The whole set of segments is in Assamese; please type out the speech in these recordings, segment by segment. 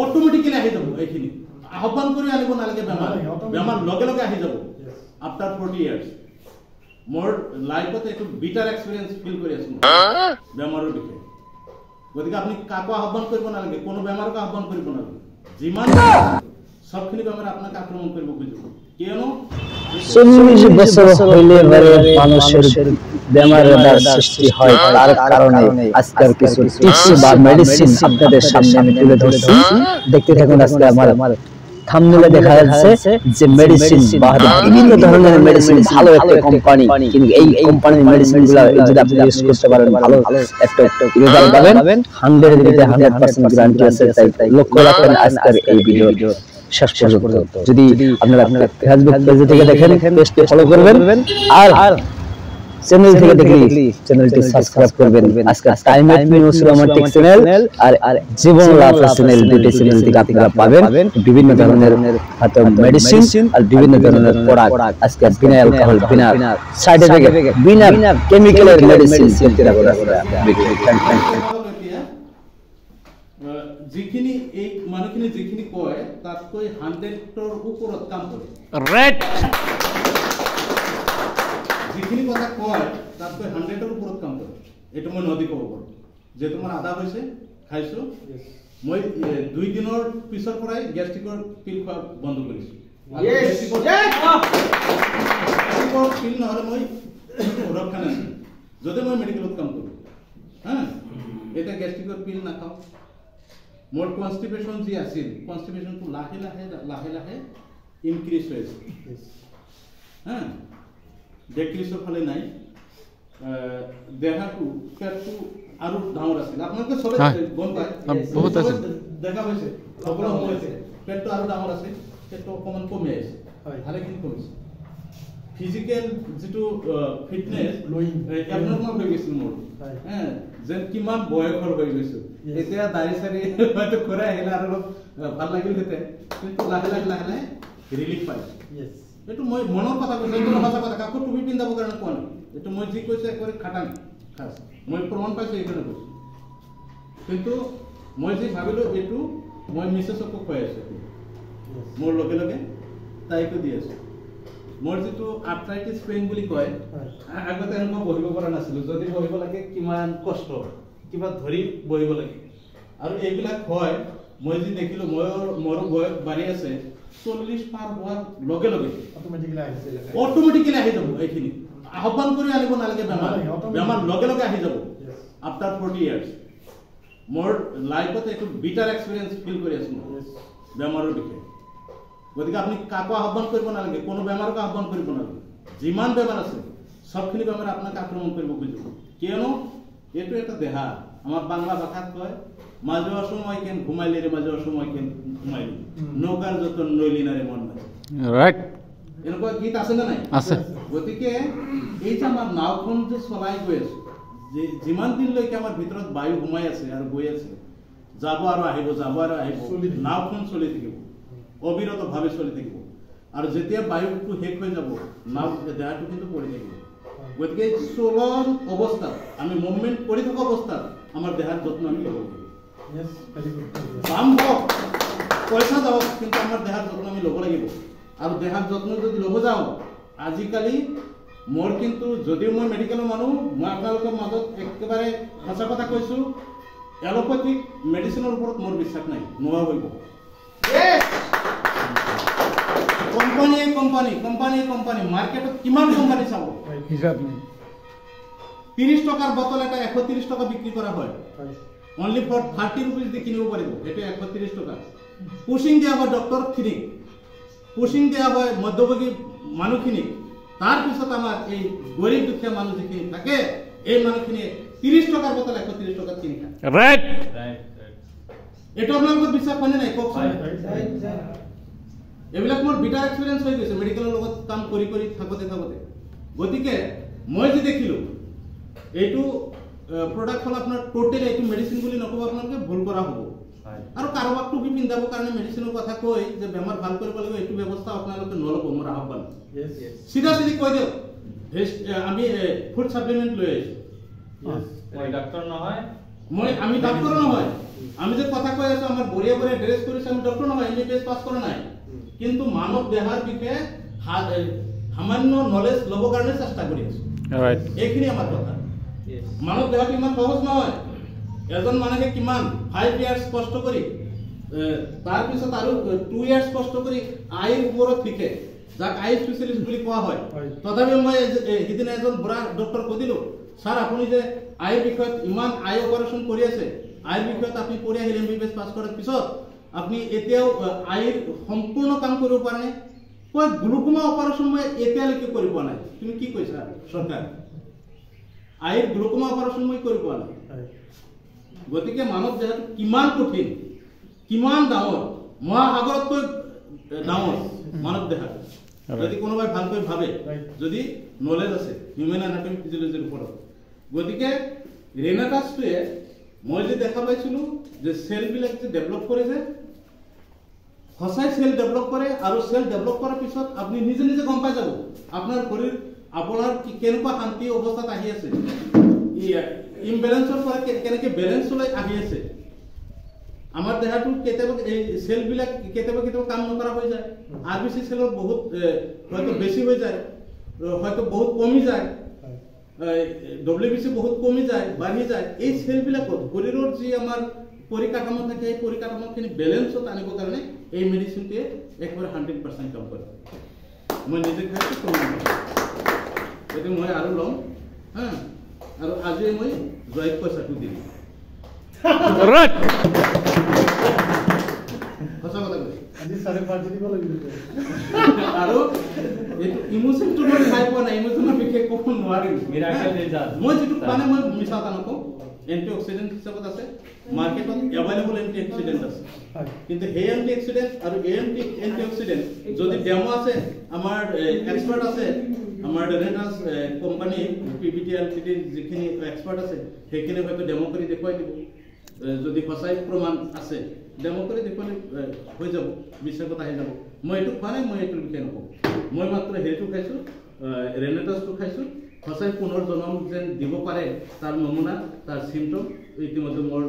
অটোমেটিক্যালি আহি যাব এইখিনি আহ্বান কৰি আনিব নালাগে বেমাৰ লগে লগে আহি যাব আফটাৰ 40 ইয়াৰ্স মোৰ লাইফত একটু বিটাৰ এক্সপেৰিয়েন্স ফিল কৰি আছো বেমাৰৰ বিষয়ে গতিকে আপনি কাকো আহ্বান কৰিব নালাগে কোনো বেমাৰক আহ্বান কৰিব নালাগে যিমান সবখিনি বেমাৰ আপোনাক আক্ৰমণ কৰিব খুজিব কিয়নো 40 বছর হইলে মানুষের বেমারের সৃষ্টি হয় তার কারণে আজকের কিছু টিপস বা মেডিসিন আপনাদের সামনে আমি তুলে ধরছি দেখতে থাকুন আজকে আমার থাম্বনেলে দেখা যাচ্ছে যে মেডিসিন বা বিভিন্ন ধরনের মেডিসিন ভালো একটা কোম্পানি কিন্তু এই কোম্পানির মেডিসিনগুলো যদি আপনি ইউজ করতে পারেন ভালো একটা রেজাল্ট পাবেন 100 এর ভিতরে 100% গ্যারান্টি আছে তাই লক্ষ্য রাখবেন আজকের এই ভিডিও শেষ পর্যন্ত যদি আপনারা ফেসবুক পেজে থেকে দেখেন পেজটি ফলো করবেন আর চ্যানেল থেকে দেখলে চ্যানেলটি সাবস্ক্রাইব করবেন আজকে time at news romantic channel আর জীবন লাভ চ্যানেল দুটি চ্যানেল থেকে আপনারা পাবেন বিভিন্ন ধরনের হয়তো মেডিসিন আর বিভিন্ন ধরনের প্রোডাক্ট আজকে বিনা অ্যালকোহল বিনা সাইড এফেক্ট বিনা কেমিক্যালের মেডিসিন চিন্তা করা যিখিনি এই মানুহখিনি যিখিনি কয় তাতকৈ 100 ৰ ওপৰত কাম কৰে ৰাইট যিখিনি কথা কয় তাতকৈ 100 ৰ ওপৰত কাম কৰে এটো মই নদী ক'ব পাৰো যে তোমাৰ আধা হৈছে খাইছো মই 2 দিনৰ পিছৰ পৰাই গ্যাস্ট্ৰিকৰ পিল খোৱা বন্ধ কৰিছো গ্যাস্ট্ৰিকৰ পিল নহলে মই ৰক্ষা নাই যদি মই মেডিকেলত কাম কৰো হ্যাঁ এটা গ্যাস্ট্ৰিকৰ পিল না খাও মোর কনস্টিপেশন যে আছিল কনস্টিপেশন তো লাহে লাহে ইনক্রিজ হয়েছে হ্যাঁ ডেক্ৰিজৰ ফালে নাই দেহাটো পেটটো আৰু ডাঙৰ আছিল আপোনালোকে সবে গম পায় বহুত আছে দেখা পাইছে সকলো হৈছে পেটটো আৰু ডাঙৰ আছে পেটটো অকমান কমি আছে ভালেখিনি কমিছে ফিজিক্যাল যেটো ফিটনেস এবনর্মাল হৈ গৈছিল মোৰ হ্যাঁ যে কিমান বয়সৰ হৈ গৈছে এতিয়া দাড়ি সাৰি হয়তো খৰা আহিলা আৰু ভাল লাগিল হেতে কিন্তু লাহে ৰিলিফ পাই এটো মই মনৰ কথা কৈছো এটো ভাষা কথা কাকো টুপি পিন্ধাব কাৰণে কোৱা নাই এটো মই যি কৈছে একবাৰে খাটাং খাস মই প্ৰমাণ পাইছো এইকাৰণে কৈছো কিন্তু মই যি ভাবিলো এটো মই মিছেছক কৈ আছো মোৰ লগে লগে তাইকো দি আছো মোৰ যেটো আৰ্থ্ৰাইটিছ পেইন বুলি কয় আগতে এনেকুৱা বহিব পৰা নাছিল যদি বহিব লাগে কিমান কষ্ট কিবা ধৰি বহিব লাগে আৰু এইবিলাক হয় মই যি দেখিলো মোৰ বয়স বাঢ়ি আছে 40 পাৰ হোৱাৰ লগে লগে অটোমেটিক্যালি আহি যাব এইখিনি আহ্বান কৰি আনিব নালাগে বেমাৰ লগে লগে আহি যাব আফটাৰ 40 ইয়াৰ্স মোৰ লাইফত একটু বিটাৰ এক্সপেৰিয়েন্স ফিল কৰি আছো বেমাৰৰ বিষয়ে গতিকে আপনি কাকো আহ্বান কৰিব নালাগে কোনো বেমাৰক আহ্বান কৰিব নালাগে যিমান বেমাৰ আছে সবখিনি বেমাৰ আপোনাক আক্ৰমণ কৰিব খুজিব কিয়নো এটো এটা দেহা আমার বাংলা ভাষাত কয় মাঝে অসময় কেন ঘুমাইলে রে মাঝে অসময় কেন ঘুমাইলি নৌকার যতন নইলি না রে মন মাঝে রাইট এনেকুৱা গীত আছে না নাই আছে গতিকে এই যে আমার নাওখন যে চলাই গৈ আছে যে যিমান দিন লৈকে আমার ভিতৰত বায়ু ঘুমাই আছে আৰু গৈ আছে যাব আৰু আহিব নাওখন চলি থাকিব অবিৰত ভাবে চলি থাকিব আৰু যেতিয়া বায়ুটো শেষ হৈ যাব নাও দেহাটো কিন্তু পৰি থাকিব গতিকে চলন অৱস্থাত আমি মুভমেন্ট কৰি থকা অৱস্থাত আমাৰ দেহাৰ যত্ন আমি ল'ব লাগিব সম্ভৱ পইচা দাও কিন্তু আমাৰ দেহাৰ যত্ন আমি ল'ব লাগিব আৰু দেহাৰ যত্ন যদি ল'ব যাওঁ আজিকালি মোৰ কিন্তু যদিও মই মেডিকেলৰ মানুহ মই আপোনালোকৰ মাজত একেবাৰে সঁচা কথা কৈছো এলোপেথিক মেডিচিনৰ ওপৰত মোৰ বিশ্বাস নাই নোৱা হৈ গ'ল কোম্পানী মার্কেটত কিমান কোম্পানী চাব হিসাব নাই 30 টাকার বোতল এটা 130 টাকা বিক্রি করা হয় অনলি ফর 30 রুপিস দিয়ে কিনিব পারিব এটা 130 টাকা পুশিং দেয়া হয় ডক্টর খিনিক পুশিং দেয়া হয় মধ্যভোগী মানুষখিনিক তার পিছত আমার এই গরিব দুঃখীয়া মানুষ যিখিনি থাকে এই মানুষখিনি 30 টাকার বোতল 130 টাকা কিনি খায় রাইট এটা আপনাদের বিশ্বাস হয় নাই কক এবিলাক মোৰ বিটাৰ এক্সপেৰিয়েন্স হৈ গৈছে মেডিকেলৰ লগত কাম কৰি থাকতে গতিকে মই যে দেখিলো এইটো প্ৰডাক্ট হল আপোনাৰ টোটালি এইটো মেডিচিন বুলি নকব আপোনালোকে ভুল কৰা হ'ব আৰু কাৰোবাক টুপি পিন্ধাবৰ কাৰণে মেডিচিনৰ কথা কৈ যে বেমাৰ ভাল কৰিব লাগিব এইটো ব্যৱস্থা আপোনালোকে নলব মোৰ আহ্বান সিধা কৈ দিও আমি ফুড সাপ্লিমেন্ট লৈ আহিছো মই ডাক্তৰ নহয় আমি ডাক্তৰ নহয় আমি যে কথা কৈ আছো আমাৰ বড়িয়া বড়িয়া ড্ৰেস কৰেছে আমি ডক্টৰ নহয় এমবিবিএস পাস কৰা নাই কিন্তু মানৱ দেহাৰ বিষয়ে সামান্য নলেজ ল'ব কাৰণে চেষ্টা কৰি আছো ৰাইট এইখিনি আমাৰ কথা মানৱ দেহটো ইমান সহজ নহয় এজন মানুহে কিমান 5 ইয়াৰ্স কষ্ট কৰি তাৰ পিছত আৰু 2 ইয়াৰ্স কষ্ট কৰি আইৰ ওপৰত শিকে যাক আই স্পেশালিস্ট বুলি কোৱা হয় তথাপি মই হিদিনা এজন বুঢ়া ডক্টৰ কদিলো স্যাৰ আপুনি যে আইৰ বিষয়ত ইমান আই অপাৰেশ্যন কৰি আছে আইৰ বিষয়ত আপুনি পঢ়ি আহিলে এমবিবিএস পাস কৰাৰ পিছত আপনি এতিয়াও আইৰ সম্পূৰ্ণ কাম কৰিব পৰা নাই কয় গ্লুকোমা অপাৰেশ্যন মই এতিয়ালৈকে কৰি পোৱা নাই তুমি কি কৈছা সৰকাৰ আইৰ গ্লুকোমা অপাৰেশ্যন মই কৰি পোৱা নাই গতিকে মানৱ দেহটো কিমান কঠিন কিমান ডাঙৰ মহাসাগৰতকৈ ডাঙৰ মানৱ দেহ যদি কোনোবাই ভালকৈ ভাবে যদি নলেজ আছে হিউম্যান অ্যানাটমি ফিজিওলজিৰ ওপৰত গতিকে ৰেনাটাছটোৱে মই যে দেখা পাইছিলো যে সেল বিলাক যে ডেভেলপ কৰে যে সঁচাই সেল ডেভেলপ কৰে আৰু সেল ডেভেলপ কৰাৰ পিছত আপুনি নিজে নিজে গম পাই যাব আপোনাৰ শৰীৰ আপোনাৰ কেনেকুৱা শান্তি অৱস্থাত আহি আছে ইমবেলেন্সৰ পৰা কেনেকৈ বেলেন্সলৈ আহি আছে আমাৰ দেহটো কেতিয়াবা এই সেল বিলাক কেতিয়াবা কাম নকৰা হৈ যায় আৰবিসি সেলৰ বহুত হয়তো বেছি হৈ যায় হয়তো বহুত কমি যায় ডব্লিউবিসি বহুত কমি যায় বাঢ়ি যায় এই সেল বিলাকত শৰীৰৰ যি আমাৰ পৰিকাঠামো থাকে এই পৰিকাঠামোখিনি বেলেন্সত আনিবৰ কাৰণে এই মেডিচিনটোৱে একবাৰে 100% কাম কৰে মই নিজে খাইছো প্ৰমাণ যদি মই আৰু লম আৰু আজি মই জয়ক পইচাটো দিম ৰাইট সঁচা কথা কৈছো আজি 5.5 দিব লাগিব আৰু এইটো ইমোশনটো মই খাই পোৱা নাই ইমোশনৰ বিশেষ ক'ব নোৱাৰিম মই যিটো মানে মই মিছা কথা নকওঁ এন্টিঅক্সিডেন্ট হিচাপত আছে মার্কেটত এভেইলেবল এন্টিঅক্সিডেন্ট আছে কিন্তু সেই এন্টিঅক্সিডেন্ট আৰু এন্টিঅক্সিডেন্ট যদি ডেমো আছে আমাৰ এক্সপাৰ্ট আছে আমাৰ ৰেনাটাছ কোম্পানী পিবিটিএলটিডি যিখিনি এক্সপাৰ্ট আছে সেইখিনি হয়তো ডেমো কৰি দেখুৱাই দিব যদি সঁচাই প্ৰমাণ আছে ডেমো কৰি দেখুৱালে হৈ যাব বিশ্বাসত আহি যাব মই এইটো খোৱা নাই মই এইটো বিষয়ে নকওঁ মই মাত্ৰ সেইটো খাইছো ৰেনাটাছটো খাইছো সঁচাই পুনৰ জন্ম যেন দিব পাৰে তাৰ নমুনা তাৰ সিমটম ইতিমধ্যে মোৰ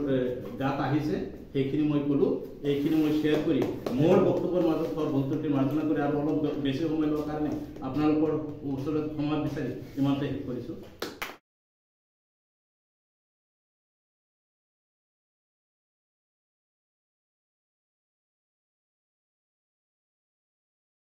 গাত আহিছে সেইখিনি মই ক'লো এইখিনি মই শ্বেয়াৰ কৰি মোৰ বক্তব্যৰ মাজত ভুল-ত্ৰুটি মাৰ্জনা কৰি আৰু অলপ বেছি সময় লোৱাৰ কাৰণে আপোনালোকৰ ওচৰত ক্ষমা বিচাৰি ইমানতে শেষ কৰিছো